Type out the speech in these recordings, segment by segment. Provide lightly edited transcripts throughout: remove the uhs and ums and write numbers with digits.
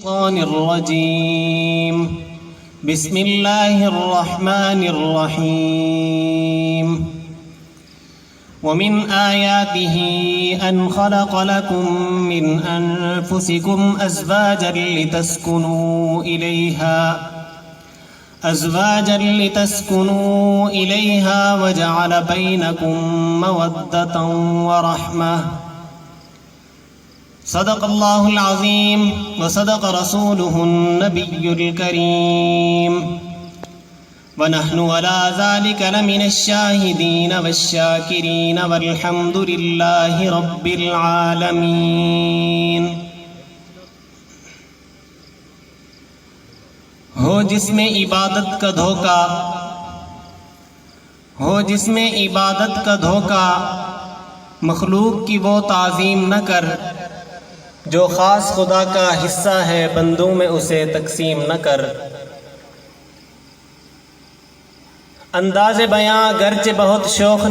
الشيطان الرجيم بسم الله الرحمن الرحيم ومن آياته أن خلق لكم من أنفسكم أزواجا لتسكنوا إليها وجعل بينكم مودة ورحمة صدق الله العظيم وصدق رسوله النبي الكريم ونحن على ذلك لمن الشاهدين والشاكرين والحمد لله رب العالمين۔ ہو جس میں عبادت کا دھوکا مخلوق کی وہ تعظیم نہ کر جو خاص خدا کا حصہ ہے، بندوں میں اسے تقسیم نہ کر۔ انداز بیاں گرچہ بہت شوق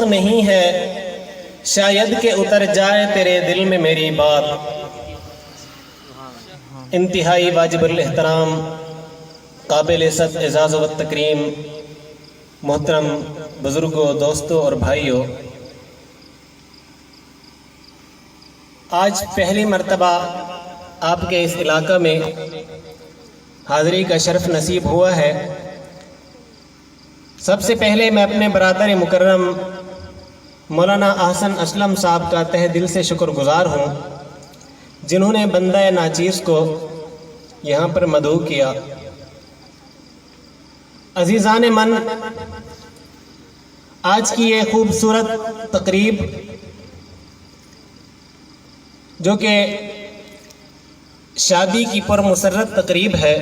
نہیں ہے، شاید کہ اتر جائے تیرے دل میں میری بات۔ انتہائی واجب الاحترام، قابل عزت اعزاز و تکریم محترم بزرگوں، دوستوں اور بھائیوں، آج پہلی مرتبہ آپ کے اس علاقہ میں حاضری کا شرف نصیب ہوا ہے۔ سب سے پہلے میں اپنے برادر مکرم مولانا احسن اسلم صاحب کا تہ دل سے شکر گزار ہوں، جنہوں نے بندہ ناچیز کو یہاں پر مدعو کیا۔ عزیزان من، آج کی یہ خوبصورت تقریب جو کہ شادی کی پرمسرت تقریب ہے،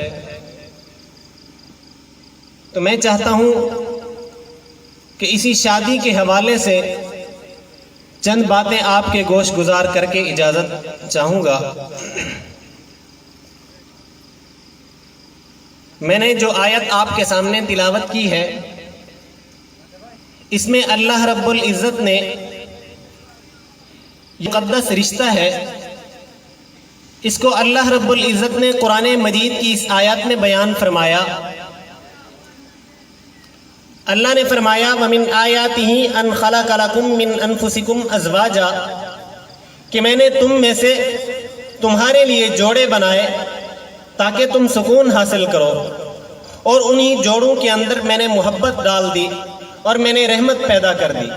تو میں چاہتا ہوں کہ اسی شادی کے حوالے سے چند باتیں آپ کے گوش گزار کر کے اجازت چاہوں گا۔ میں نے جو آیت آپ کے سامنے تلاوت کی ہے، اس میں اللہ رب العزت نے مقدس رشتہ ہے، اس کو اللہ رب العزت نے قرآن مجید کی اس آیات میں بیان فرمایا۔ اللہ نے فرمایا وَمِنْ آيَاتِهِ أَنْ خَلَقَ لَكُم مِّنْ أَنفُسِكُمْ أَزْوَاجًا، کہ میں نے تم میں سے تمہارے لیے جوڑے بنائے تاکہ تم سکون حاصل کرو، اور انہی جوڑوں کے اندر میں نے محبت ڈال دی اور میں نے رحمت پیدا کر دی۔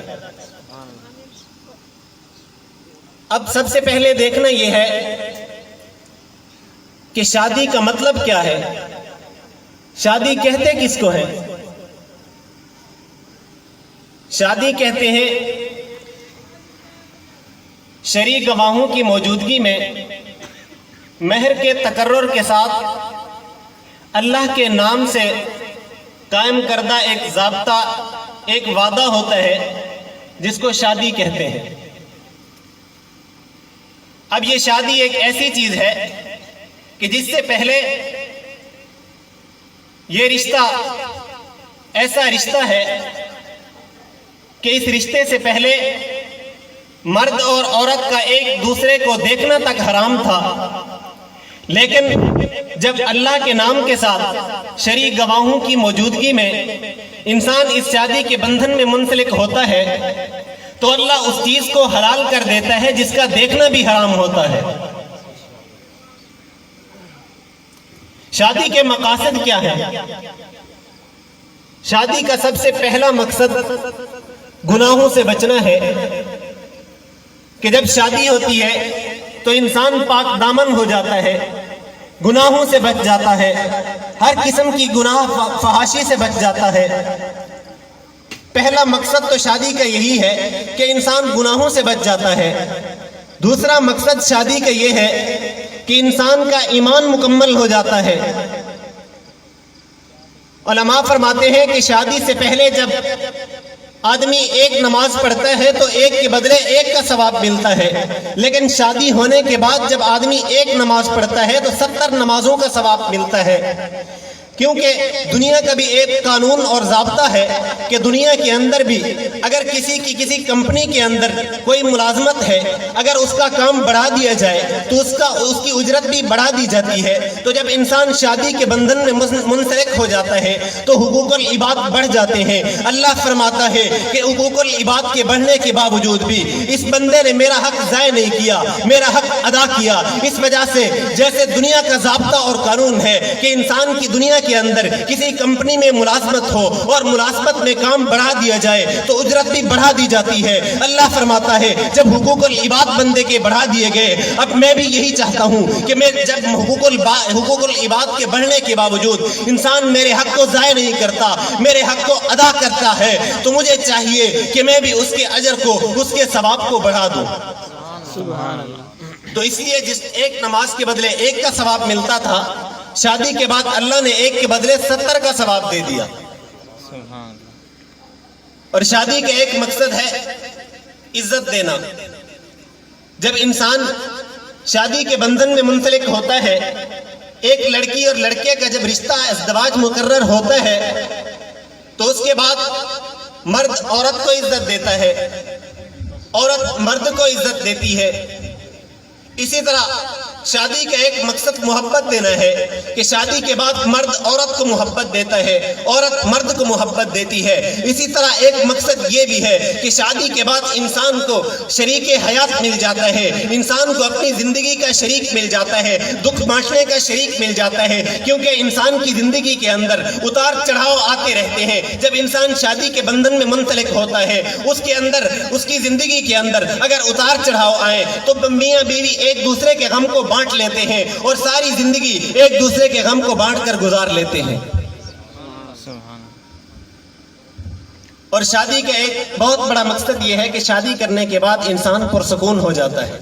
اب سب سے پہلے دیکھنا یہ ہے کہ شادی کا مطلب کیا ہے، شادی کہتے کس کو ہے؟ شادی کہتے ہیں شرعی گواہوں کی موجودگی میں مہر کے تقرر کے ساتھ اللہ کے نام سے قائم کردہ ایک ضابطہ، ایک وعدہ ہوتا ہے جس کو شادی کہتے ہیں۔ اب یہ شادی ایک ایسی چیز ہے کہ جس سے پہلے یہ رشتہ ایسا رشتہ ہے کہ اس رشتے سے پہلے مرد اور عورت کا ایک دوسرے کو دیکھنا تک حرام تھا، لیکن جب اللہ کے نام کے ساتھ شرعی گواہوں کی موجودگی میں انسان اس شادی کے بندھن میں منسلک ہوتا ہے تو اللہ اس چیز کو حلال کر دیتا ہے جس کا دیکھنا بھی حرام ہوتا ہے۔ شادی کے مقاصد کیا ہیں؟ شادی کا سب سے پہلا مقصد گناہوں سے بچنا ہے کہ جب شادی ہوتی ہے تو انسان پاک دامن ہو جاتا ہے، گناہوں سے بچ جاتا ہے، ہر قسم کی گناہ فحاشی سے بچ جاتا ہے۔ پہلا مقصد تو شادی کا یہی ہے کہ انسان گناہوں سے بچ جاتا ہے۔ دوسرا مقصد شادی کا یہ ہے کہ انسان کا ایمان مکمل ہو جاتا ہے۔ علماء فرماتے ہیں کہ شادی سے پہلے جب آدمی ایک نماز پڑھتا ہے تو ایک کے بدلے ایک کا ثواب ملتا ہے، لیکن شادی ہونے کے بعد جب آدمی ایک نماز پڑھتا ہے تو 70 نمازوں کا ثواب ملتا ہے۔ کیونکہ دنیا کا بھی ایک قانون اور ضابطہ ہے کہ دنیا کے اندر بھی اگر کسی کمپنی کے اندر کوئی ملازمت ہے، اگر اس کا کام بڑھا دیا جائے تو اس کی اجرت بھی بڑھا دی جاتی ہے۔ تو جب انسان شادی کے بندھن میں منسلک ہو جاتا ہے تو حقوق العباد بڑھ جاتے ہیں۔ اللہ فرماتا ہے کہ حقوق العباد کے بڑھنے کے باوجود بھی اس بندے نے میرا حق ضائع نہیں کیا، میرا حق ادا کیا۔ اس وجہ سے جیسے دنیا کا ضابطہ اور قانون ہے کہ انسان کی دنیا کے اندر کسی کمپنی میں ملازمت ہو اور ملازمت میں کام بڑھا دیا جائے تو اجرت بھی بڑھا دی جاتی ہے۔ اللہ فرماتا ہے جب حقوق العباد بندے کے بڑھا دیے گئے، اب میں بھی یہی چاہتا ہوں کہ میں جب حقوق العباد کے بڑھنے کے باوجود انسان میرے حق کو ضائع نہیں کرتا، میرے حق کو ادا کرتا ہے، تو مجھے چاہیے کہ میں بھی اس کے اجر کو، اس کے ثواب کو بڑھا دوں۔ سبحان اللہ۔ تو اس لیے جس ایک نماز کے بدلے ایک کا ثواب ملتا تھا، شادی کے بعد اللہ نے ایک کے بدلے 70 کا ثواب دے دیا۔ سبحان اللہ۔ اور شادی کا ایک مقصد ہے عزت دینا۔ جب انسان شادی کے بندھن میں منسلک ہوتا ہے، ایک لڑکی اور لڑکے کا جب رشتہ ازدواج مقرر ہوتا ہے تو اس کے بعد مرد عورت کو عزت دیتا ہے، عورت مرد کو عزت دیتی ہے۔ اسی طرح شادی کا ایک مقصد محبت دینا ہے کہ شادی کے بعد مرد عورت کو محبت دیتا ہے، عورت مرد کو محبت دیتی ہے۔ اسی طرح ایک مقصد یہ بھی ہے کہ شادی کے بعد انسان کو شریک حیات مل جاتا ہے، انسان کو اپنی زندگی کا شریک مل جاتا ہے، دکھ بانٹنے کا شریک مل جاتا ہے، کیونکہ انسان کی زندگی کے اندر اتار چڑھاؤ آتے رہتے ہیں۔ جب انسان شادی کے بندھن میں منسلک ہوتا ہے، اس کے اندر، اس کی زندگی کے اندر اگر اتار چڑھاؤ آئے تو میاں بیوی ایک دوسرے کے غم کو بانٹ لیتے ہیں اور ساری زندگی ایک دوسرے کے غم کو بانٹ کر گزار لیتے ہیں۔ اور شادی کا ایک بہت بڑا مقصد یہ ہے کہ شادی کرنے کے بعد انسان پرسکون ہو جاتا ہے۔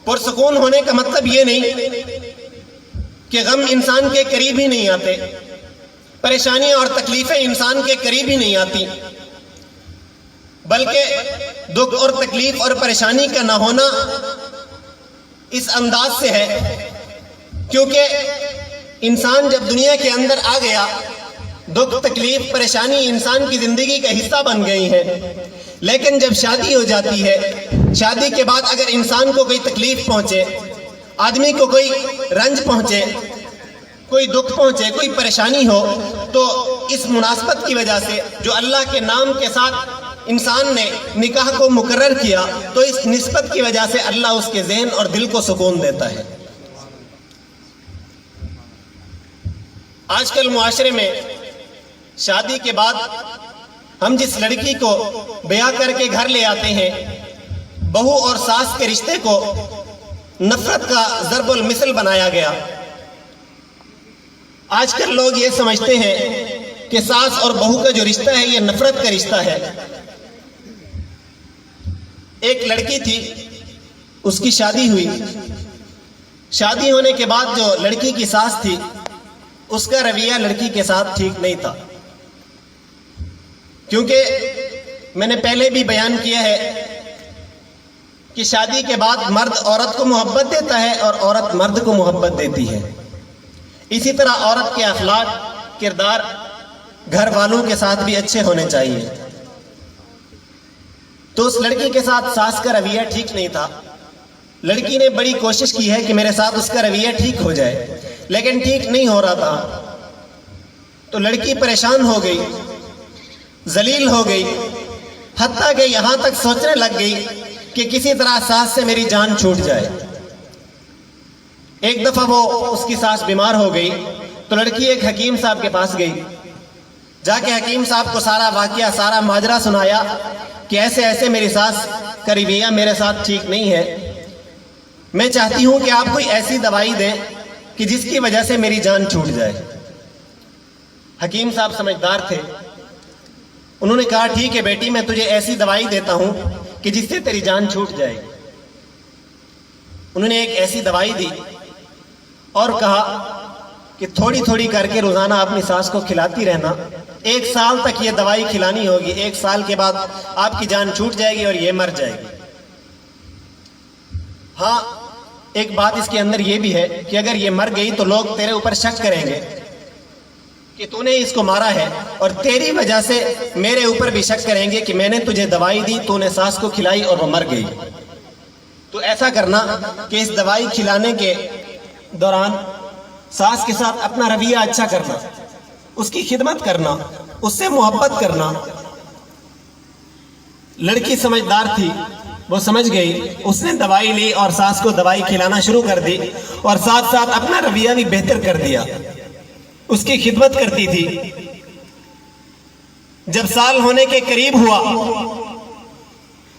پرسکون ہونے کا مطلب یہ نہیں کہ غم انسان کے قریب ہی نہیں آتے، پریشانیاں اور تکلیفیں انسان کے قریب ہی نہیں آتی، بلکہ دکھ اور تکلیف اور پریشانی کا نہ ہونا اس انداز سے ہے کیونکہ انسان جب دنیا کے اندر آ گیا، دکھ تکلیف پریشانی انسان کی زندگی کا حصہ بن گئی ہے۔ لیکن جب شادی ہو جاتی ہے، شادی کے بعد اگر انسان کو کوئی تکلیف پہنچے، آدمی کو کوئی رنج پہنچے، کوئی دکھ پہنچے، کوئی پریشانی ہو، تو اس مناسبت کی وجہ سے جو اللہ کے نام کے ساتھ انسان نے نکاح کو مقرر کیا، تو اس نسبت کی وجہ سے اللہ اس کے ذہن اور دل کو سکون دیتا ہے۔ آج کل معاشرے میں شادی کے بعد ہم جس لڑکی کو بیاہ کر کے گھر لے آتے ہیں، بہو اور ساس کے رشتے کو نفرت کا ضرب المثل بنایا گیا۔ آج کل لوگ یہ سمجھتے ہیں کہ ساس اور بہو کا جو رشتہ ہے یہ نفرت کا رشتہ ہے۔ ایک لڑکی تھی، اس کی شادی ہوئی، شادی ہونے کے بعد جو لڑکی کی ساس تھی اس کا رویہ لڑکی کے ساتھ ٹھیک نہیں تھا، کیونکہ میں نے پہلے بھی بیان کیا ہے کہ شادی کے بعد مرد عورت کو محبت دیتا ہے اور عورت مرد کو محبت دیتی ہے۔ اسی طرح عورت کے اخلاق، کردار گھر والوں کے ساتھ بھی اچھے ہونے چاہیے۔ تو اس لڑکی کے ساتھ ساس کا رویہ ٹھیک نہیں تھا۔ لڑکی نے بڑی کوشش کی ہے کہ میرے ساتھ اس کا رویہ ٹھیک ہو جائے، لیکن ٹھیک نہیں ہو رہا تھا۔ تو لڑکی پریشان ہو گئی، ذلیل ہو گئی، حتیٰ کہ یہاں تک سوچنے لگ گئی کہ کسی طرح ساس سے میری جان چھوٹ جائے۔ ایک دفعہ وہ اس کی ساس بیمار ہو گئی تو لڑکی ایک حکیم صاحب کے پاس گئی، جا کے حکیم صاحب کو سارا واقعہ، سارا ماجرا سنایا کہ ایسے ایسے میری ساس کا رویہ میرے ساتھ ٹھیک نہیں ہے، میں چاہتی ہوں کہ آپ کوئی ایسی دوائی دیں کہ جس کی وجہ سے میری جان چھوٹ جائے۔ حکیم صاحب سمجھدار تھے، انہوں نے کہا ٹھیک ہے بیٹی، میں تجھے ایسی دوائی دیتا ہوں کہ جس سے تیری جان چھوٹ جائے گی۔ انہوں نے ایک ایسی دوائی دی اور کہا کہ تھوڑی تھوڑی کر کے روزانہ اپنی ساس کو کھلاتی رہنا، 1 سال تک یہ دوائی کھلانی ہوگی، 1 سال کے بعد آپ کی جان چھوٹ جائے گی اور یہ مر جائے گی۔ ہاں، ایک بات اس کے اندر یہ بھی ہے کہ اگر یہ مر گئی تو لوگ تیرے اوپر شک کریں گے کہ تو نے اس کو مارا ہے، اور تیری وجہ سے میرے اوپر بھی شک کریں گے کہ میں نے تجھے دوائی دی، تو نے ساس کو کھلائی اور وہ مر گئی۔ تو ایسا کرنا کہ اس دوائی کھلانے کے دوران ساس کے ساتھ اپنا رویہ اچھا کرنا، اس کی خدمت کرنا، اس سے محبت کرنا۔ لڑکی سمجھدار تھی، وہ سمجھ گئی، اس نے دوائی لی اور ساس کو دوائی کھلانا شروع کر دی، اور ساتھ ساتھ اپنا رویہ بھی بہتر کر دیا، اس کی خدمت کرتی تھی۔ جب سال ہونے کے قریب ہوا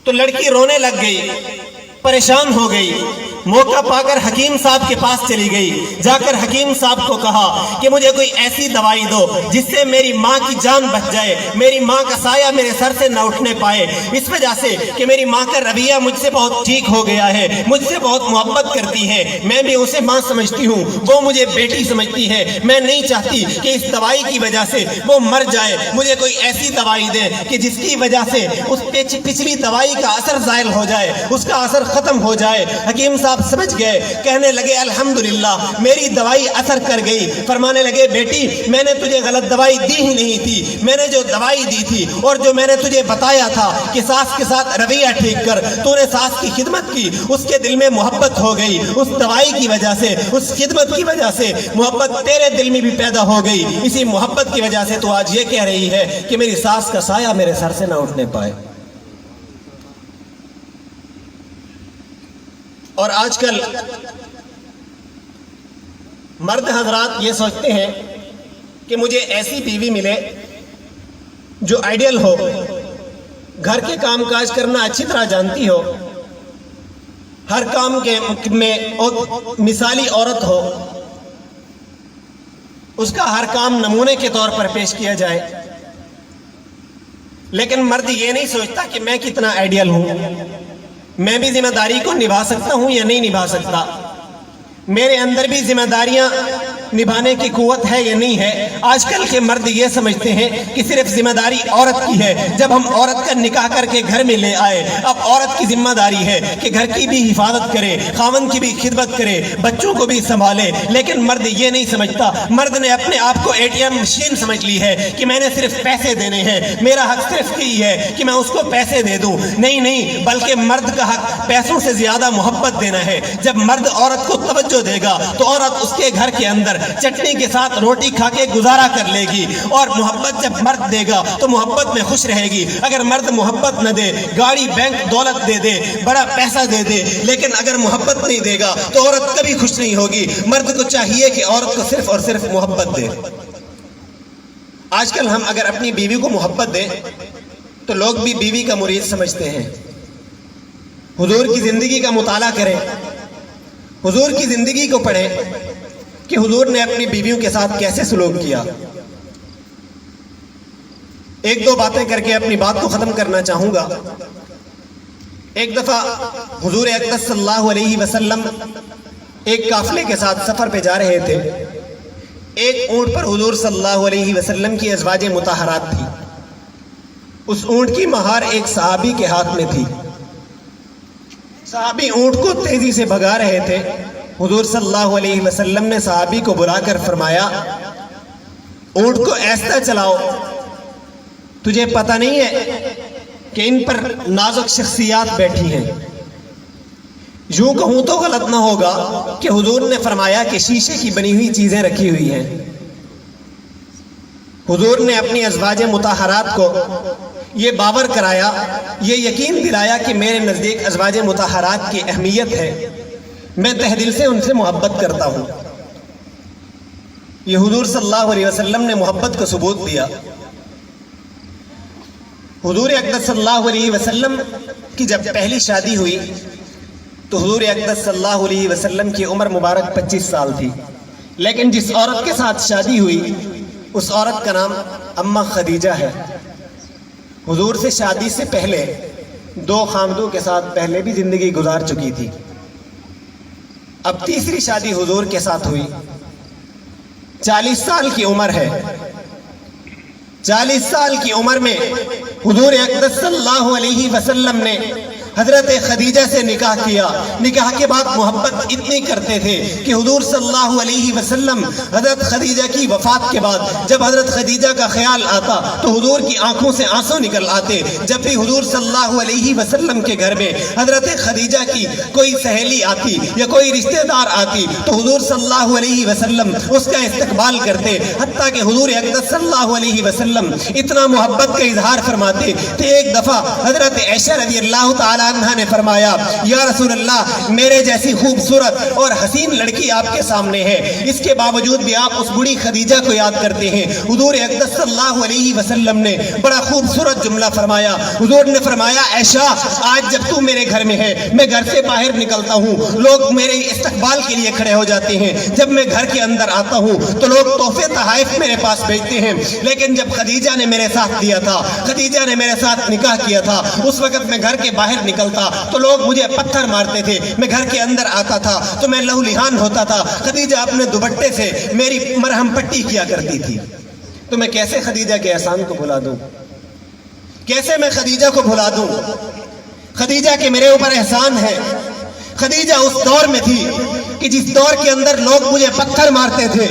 تو لڑکی رونے لگ گئی، پریشان ہو گئی۔ موقع پا کر حکیم صاحب کے پاس چلی گئی، جا کر حکیم صاحب کو کہا کہ مجھے کوئی ایسی دوائی دو جس سے میری ماں کی جان بچ جائے، میری ماں کا سایہ میرے سر سے نہ اٹھنے پائے، اس وجہ سے کہ میری ماں کا رویہ مجھ سے بہت ٹھیک ہو گیا ہے، مجھ سے بہت محبت کرتی ہے، میں بھی اسے ماں سمجھتی ہوں، وہ مجھے بیٹی سمجھتی ہے، میں نہیں چاہتی کہ اس دوائی کی وجہ سے وہ مر جائے، مجھے کوئی ایسی دوائی دے کہ جس کی وجہ سے اس پچھلی دوائی کا اثر زائل ہو جائے، اس کا اثر ختم ہو جائے۔ حکیم صاحب سمجھ گئے، کہنے لگے الحمدللہ میری دوائی اثر کر گئی۔ فرمانے لگے بیٹی میں نے تجھے غلط دوائی دی ہی نہیں تھی، میں نے جو دوائی دی تھی اور جو میں نے تجھے بتایا تھا کہ ساس کے ساتھ رویہ ٹھیک کر، تو نے ساس کی خدمت کی، اس کے دل میں محبت ہو گئی، اس دوائی کی وجہ سے، اس خدمت کی وجہ سے محبت تیرے دل میں بھی پیدا ہو گئی، اسی محبت کی وجہ سے تو آج یہ کہہ رہی ہے کہ میری ساس کا سایہ میرے سر سے نہ اٹھنے پائے۔ اور آج کل مرد حضرات یہ سوچتے ہیں کہ مجھے ایسی بیوی ملے جو آئیڈیل ہو، گھر کے کام کاج کرنا اچھی طرح جانتی ہو، ہر کام کے میں مثالی عورت ہو، اس کا ہر کام نمونے کے طور پر پیش کیا جائے۔ لیکن مرد یہ نہیں سوچتا کہ میں کتنا آئیڈیل ہوں، میں بھی ذمہ داری کو نبھا سکتا ہوں یا نہیں نبھا سکتا، میرے اندر بھی ذمہ داریاں نبھانے کی قوت ہے یا نہیں ہے۔ آج کل کے مرد یہ سمجھتے ہیں کہ صرف ذمہ داری عورت کی ہے، جب ہم عورت کا نکاح کر کے گھر میں لے آئے، اب عورت کی ذمہ داری ہے کہ گھر کی بھی حفاظت کرے، خاوند کی بھی خدمت کرے، بچوں کو بھی سنبھالے۔ لیکن مرد یہ نہیں سمجھتا، مرد نے اپنے آپ کو ATM مشین سمجھ لی ہے کہ میں نے صرف پیسے دینے ہیں، میرا حق صرف یہی ہے کہ میں اس کو پیسے دے دوں۔ نہیں، بلکہ مرد کا حق پیسوں سے زیادہ محبت دینا ہے۔ جب مرد عورت کو توجہ دے گا تو عورت اس کے گھر کے اندر چٹنی کے ساتھ روٹی کھا کے گزارا کر لے گی، اور محبت جب مرد دے گا تو محبت میں خوش رہے گی۔ اگر مرد محبت نہ دے، گاڑی بینک دولت دے دے، بڑا پیسہ دے دے، لیکن اگر محبت نہیں دے گا تو عورت کبھی خوش نہیں ہوگی۔ مرد کو چاہیے کہ عورت کو صرف اور صرف محبت دے۔ آج کل ہم اگر اپنی بیوی کو محبت دیں تو لوگ بھی بیوی کا مرید سمجھتے ہیں۔ حضور کی زندگی کا مطالعہ کریں، حضور کی زندگی کو پڑھیں کہ حضور نے اپنی بیویوں کے ساتھ کیسے سلوک کیا۔ ایک دو باتیں کر کے اپنی بات کو ختم کرنا چاہوں گا۔ ایک دفعہ حضور اقدس صلی اللہ علیہ وسلم ایک قافلے کے ساتھ سفر پہ جا رہے تھے۔ ایک اونٹ پر حضور صلی اللہ علیہ وسلم کی ازواج مطہرات تھی، اس اونٹ کی مہار ایک صحابی کے ہاتھ میں تھی۔ صحابی اونٹ کو تیزی سے بھگا رہے تھے۔ حضور صلی اللہ علیہ وسلم نے صحابی کو بلا کر فرمایا اونٹ کو ایسا چلاؤ، تجھے پتہ نہیں ہے کہ ان پر نازک شخصیات بیٹھی ہیں۔ یوں کہوں تو غلط نہ ہوگا کہ حضور نے فرمایا کہ شیشے کی بنی ہوئی چیزیں رکھی ہوئی ہیں۔ حضور نے اپنی ازواج مطہرات کو یہ باور کرایا، یہ یقین دلایا کہ میرے نزدیک ازواج مطہرات کی اہمیت ہے، میں تہ دل سے ان سے محبت کرتا ہوں۔ یہ حضور صلی اللہ علیہ وسلم نے محبت کو ثبوت دیا۔ حضور اقدس صلی اللہ علیہ وسلم کی جب پہلی شادی ہوئی تو حضور اقدس صلی اللہ علیہ وسلم کی عمر مبارک 25 سال تھی، لیکن جس عورت کے ساتھ شادی ہوئی اس عورت کا نام اماں خدیجہ ہے۔ حضور سے شادی سے پہلے 2 خامدوں کے ساتھ پہلے بھی زندگی گزار چکی تھی، اب تیسری شادی حضور کے ساتھ ہوئی۔ 40 سال کی عمر ہے، 40 سال کی عمر میں حضور اقدس صلی اللہ علیہ وسلم نے حضرت خدیجہ سے نکاح کیا. نکاح کے بعد محبت اتنی کرتے تھے کہ حضور صلی اللہ علیہ وسلم حضرت خدیجہ کی وفات کے بعد جب حضرت خدیجہ کا خیال آتا تو حضور کی آنکھوں سے آنسو نکل آتے. جب بھی حضور صلی اللہ علیہ وسلم کے گھر میں حضرت خدیجہ کی کوئی سہیلی آتی یا کوئی رشتہ دار آتی تو حضور صلی اللہ علیہ وسلم اس کا استقبال کرتے. حتیٰ کہ حضور اقدس صلی اللہ علیہ وسلم اتنا محبت کا اظہار فرماتے تھے. ایک دفعہ حضرت عائشہ رضی اللہ تعالی عنہ نے فرمایا یا رسول اللہ میرے جیسی خوبصورت اور حسین لڑکی آپ کے سامنے ہے, اس کے باوجود بھی آپ اس بڑی خدیجہ کو یاد کرتے ہیں. حضور اقدس صلی اللہ علیہ وسلم نے بڑا خوبصورت جملہ فرمایا. حضور نے فرمایا عائشہ آج جب تو میرے گھر میں ہے میں گھر سے باہر نکلتا ہوں لوگ میرے استقبال کے لیے کھڑے ہو جاتے ہیں. جب میں گھر کے اندر آتا ہوں تو لوگ تحفے تحائف میرے پاس بھیجتے ہیں. لیکن جب خدیجہ نے میرے ساتھ دیا تھا, خدیجہ نے میرے ساتھ نکاح کیا تھا, اس وقت میں گھر کے باہر نکلتا تو لوگ مجھے پتھر مارتے تھے. میں گھر کے اندر آتا تھا تو میں لہو لہان ہوتا تھا. خدیجہ اپنے دوپٹے سے میری مرہم پٹی کیا کرتی تھی. تو میں کیسے خدیجہ کے احسان کو بھلا دوں, کیسے میں خدیجہ کو بھلا دوں. خدیجہ کے میرے اوپر احسان ہے. خدیجہ اس دور میں تھی کہ جس دور کے اندر لوگ مجھے پتھر مارتے تھے.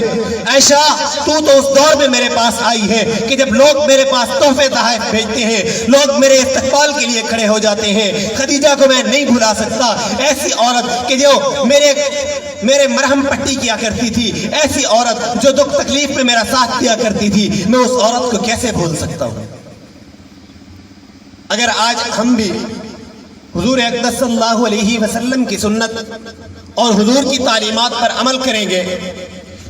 عائشہ تو اس دور میں میرے پاس آئی ہے کہ جب لوگ میرے پاس تحفے تحائف بھیجتے ہیں, لوگ میرے استقبال کے لیے کھڑے ہو جاتے ہیں. خدیجہ کو میں نہیں بھلا سکتا. ایسی عورت کہ جو میرے مرہم پٹی کیا کرتی تھی, ایسی عورت جو دکھ تکلیف میں میرا ساتھ دیا کرتی تھی, میں اس عورت کو کیسے بھول سکتا ہوں. اگر آج ہم بھی حضور اقدس صلی اللہ علیہ وسلم کی سنت اور حضور کی تعلیمات پر عمل کریں گے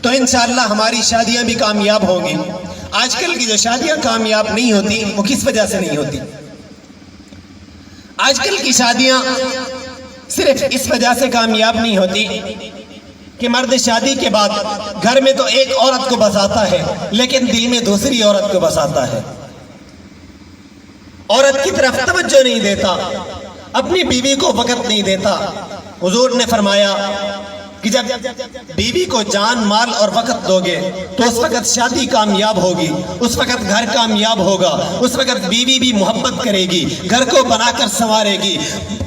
تو انشاءاللہ ہماری شادیاں بھی کامیاب ہوں گی. آج کل کی جو شادیاں کامیاب نہیں ہوتی وہ کس وجہ سے نہیں ہوتی؟ آج کل کی شادیاں صرف اس وجہ سے کامیاب نہیں ہوتی کہ مرد شادی کے بعد گھر میں تو ایک عورت کو بساتا ہے لیکن دل میں دوسری عورت کو بساتا ہے. عورت کی طرف توجہ نہیں دیتا, اپنی بیوی کو وقت نہیں دیتا. حضور نے فرمایا کہ جب بیوی کو جان مال اور وقت دو گے تو اس وقت شادی کامیاب ہوگی, اس وقت گھر کامیاب ہوگا, اس وقت بیوی بھی محبت کرے گی, گھر کو بنا کر سنوارے گی,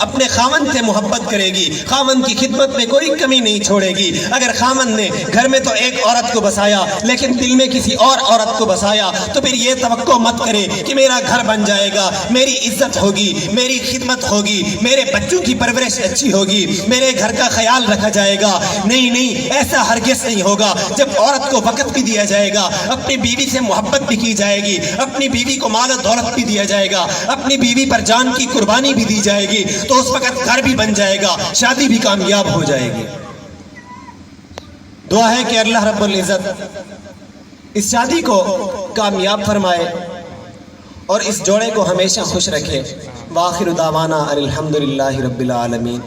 اپنے خاوند سے محبت کرے گی, خاوند کی خدمت میں کوئی کمی نہیں چھوڑے گی. اگر خاوند نے گھر میں تو ایک عورت کو بسایا لیکن دل میں کسی اور عورت کو بسایا تو پھر یہ توقع مت کرے کہ میرا گھر بن جائے گا, میری عزت ہوگی, میری خدمت ہوگی, میرے بچوں کی پرورش اچھی ہوگی, میرے گھر کا خیال رکھا جائے گا. نہیں, ایسا ہرگز نہیں ہوگا. جب عورت کو وقت بھی دیا جائے گا, اپنی بیوی سے محبت بھی کی جائے گی, اپنی بیوی کو مال و دولت بھی دیا جائے گا, اپنی بیوی پر جان کی قربانی بھی دی جائے گی, تو اس وقت گھر بھی بن جائے گا, شادی بھی کامیاب ہو جائے گی. دعا ہے کہ اللہ رب العزت اس شادی کو کامیاب فرمائے اور اس جوڑے کو ہمیشہ خوش رکھے. وآخر دعوانا الحمدللہ رب العالمین.